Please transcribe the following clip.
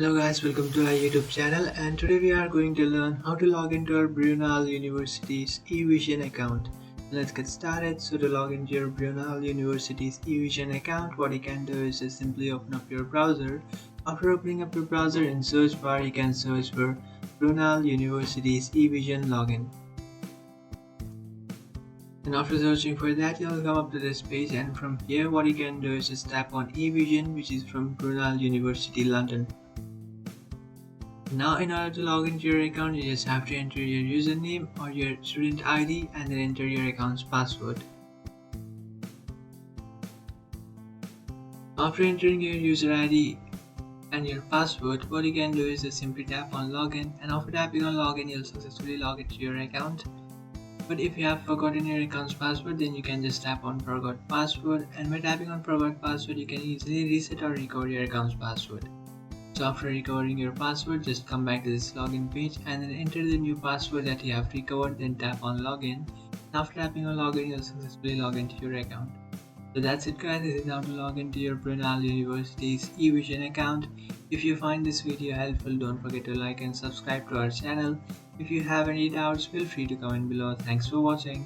Hello guys, welcome to our YouTube channel, and today we are going to learn how to log into our Brunel University's eVision account. Let's get started. So to log into your Brunel University's eVision account, what you can do is just simply open up your browser. After opening up your browser, in search bar you can search for Brunel University's eVision login. And after searching for that, you'll come up to this page, and from here what you can do is just tap on eVision, which is from Brunel University London. Now in order to log into your account, you just have to enter your username or your student ID and then enter your account's password. After entering your user ID and your password, what you can do is just simply tap on login, and after tapping on login, you'll successfully log into your account. But if you have forgotten your account's password, then you can just tap on forgot password, and by tapping on forgot password, you can easily reset or recover your account's password. So after recovering your password, just come back to this login page and then enter the new password that you have recovered, then tap on login. After tapping on login, you'll successfully log into your account. So that's it guys, this is how to log into your Brunel University's eVision account. If you find this video helpful, don't forget to like and subscribe to our channel. If you have any doubts, feel free to comment below. Thanks for watching.